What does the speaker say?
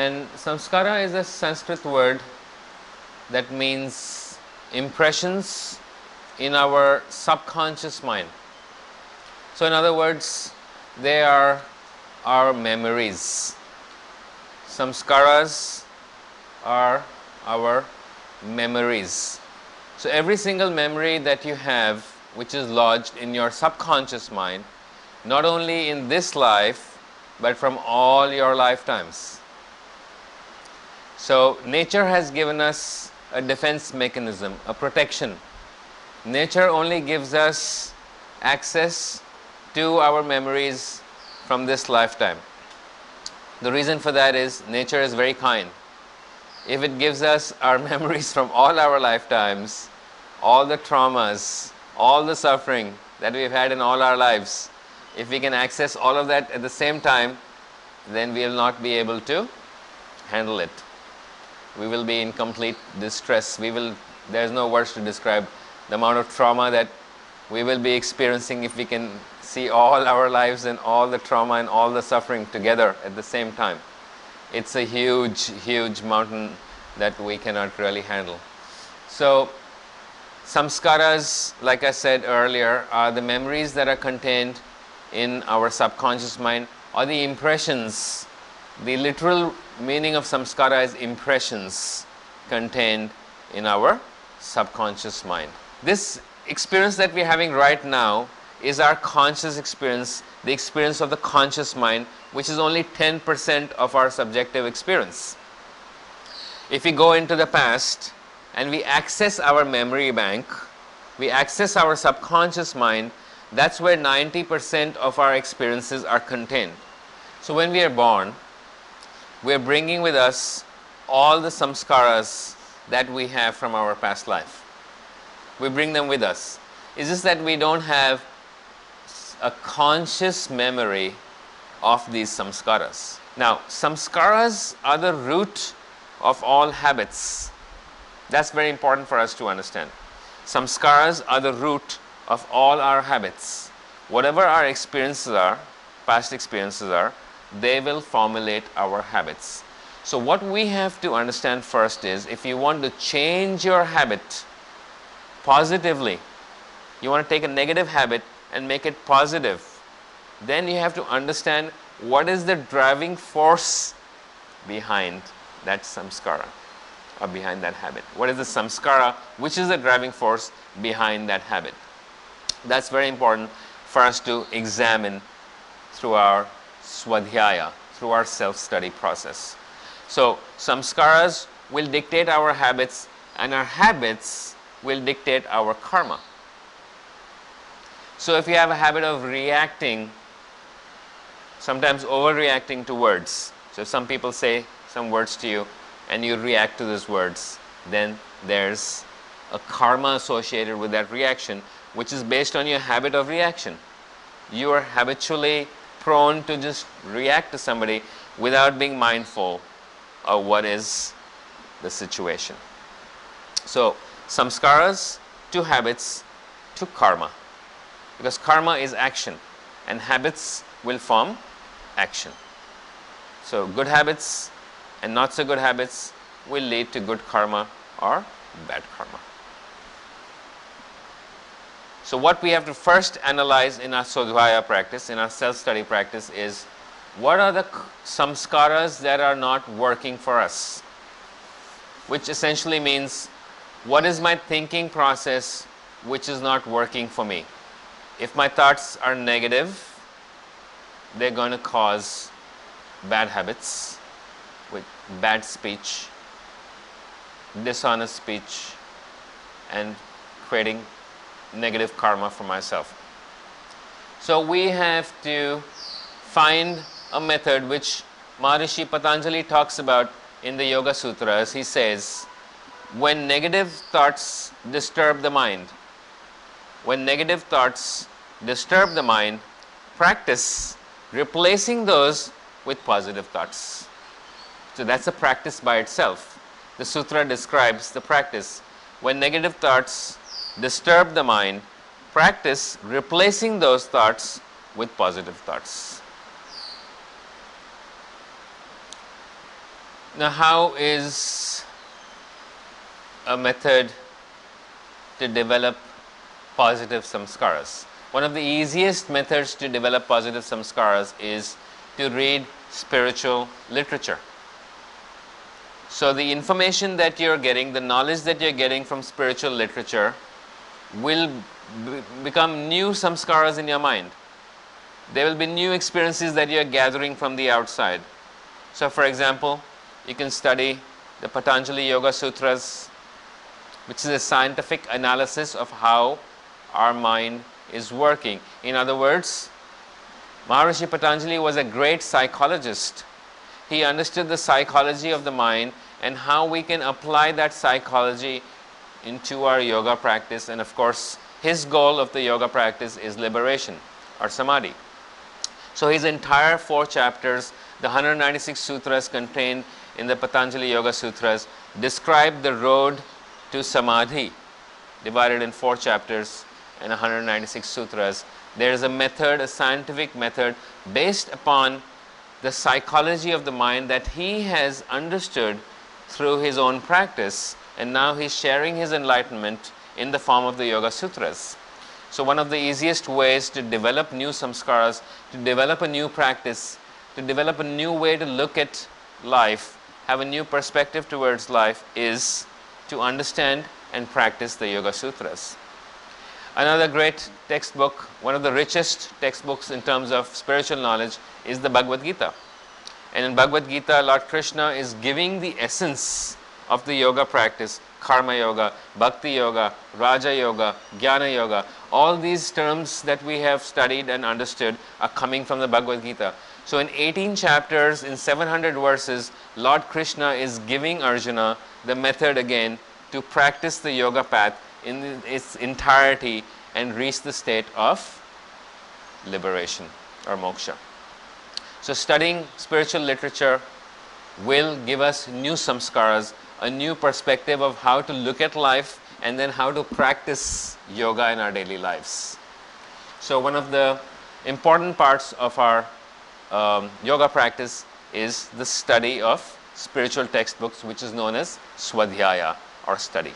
And samskara is a Sanskrit word that means impressions in our subconscious mind. So in other words, they are our memories. Samskaras are our memories. So every single memory that you have which is lodged in your subconscious mind, not only in this life but from all your lifetimes. So nature has given us a defense mechanism, a protection. Nature only gives us access to our memories from this lifetime. The reason for that is nature is very kind. If it gives us our memories from all our lifetimes, all the traumas, all the suffering that we've had in all our lives, if we can access all of that at the same time, then we will not be able to handle it. We will be in complete distress. There's no words to describe the amount of trauma that we will be experiencing if we can see all our lives and all the trauma and all the suffering together at the same time. It's a huge, huge mountain that we cannot really handle. So samskaras, like I said earlier, are the memories that are contained in our subconscious mind, or the impressions. The literal meaning of samskara is impressions contained in our subconscious mind. This experience that we're having right now is our conscious experience, the experience of the conscious mind, which is only 10% of our subjective experience. If we go into the past and we access our memory bank, we access our subconscious mind, that's where 90% of our experiences are contained. So when we are born, we are bringing with us all the samskaras that we have from our past life. We bring them with us. It's just that we don't have a conscious memory of these samskaras. Now, samskaras are the root of all habits. That's very important for us to understand. Samskaras are the root of all our habits. Whatever our experiences are, past experiences are, they will formulate our habits. So what we have to understand first is, if you want to change your habit positively, you want to take a negative habit and make it positive, then you have to understand what is the driving force behind that samskara or behind that habit. What is the samskara which is the driving force behind that habit? That's very important for us to examine through our swadhyaya, through our self-study process. So samskaras will dictate our habits, and our habits will dictate our karma. So if you have a habit of reacting, sometimes overreacting to words, so if some people say some words to you and you react to those words, then there's a karma associated with that reaction, which is based on your habit of reaction. You are habitually prone to just react to somebody without being mindful of what is the situation. So samskaras to habits to karma, because karma is action and habits will form action. So good habits and not so good habits will lead to good karma or bad karma. So what we have to first analyze in our swadhyaya practice, in our self-study practice, is what are the samskaras that are not working for us, which essentially means what is my thinking process which is not working for me. If my thoughts are negative, they're going to cause bad habits with bad speech, dishonest speech, and creating negative karma for myself. So we have to find a method which Maharishi Patanjali talks about in the Yoga Sutras. He says, when negative thoughts disturb the mind, practice replacing those with positive thoughts. So that's a practice by itself. The sutra describes the practice. When negative thoughts disturb the mind, practice replacing those thoughts with positive thoughts. Now, how is a method to develop positive samskaras? One of the easiest methods to develop positive samskaras is to read spiritual literature. So the information that you're getting, the knowledge that you're getting from spiritual literature will become new samskaras in your mind. There will be new experiences that you're gathering from the outside. So for example, you can study the Patanjali Yoga Sutras, which is a scientific analysis of how our mind is working. In other words, Maharishi Patanjali was a great psychologist. He understood the psychology of the mind and how we can apply that psychology into our yoga practice. And of course, his goal of the yoga practice is liberation or samadhi. So his entire 4 chapters, the 196 sutras contained in the Patanjali Yoga Sutras, describe the road to samadhi, divided in 4 chapters and 196 sutras. There is a method, a scientific method based upon the psychology of the mind that he has understood through his own practice, and now he's sharing his enlightenment in the form of the Yoga Sutras. So one of the easiest ways to develop new samskaras, to develop a new practice, to develop a new way to look at life, have a new perspective towards life, is to understand and practice the Yoga Sutras. Another great textbook, one of the richest textbooks in terms of spiritual knowledge, is the Bhagavad Gita. And in Bhagavad Gita, Lord Krishna is giving the essence of the yoga practice: Karma Yoga, Bhakti Yoga, Raja Yoga, Jnana Yoga. All these terms that we have studied and understood are coming from the Bhagavad Gita. So in 18 chapters, in 700 verses, Lord Krishna is giving Arjuna the method again to practice the yoga path in its entirety and reach the state of liberation or moksha. So studying spiritual literature will give us new samskaras, a new perspective of how to look at life and then how to practice yoga in our daily lives. So one of the important parts of our yoga practice is the study of spiritual textbooks, which is known as swadhyaya or study.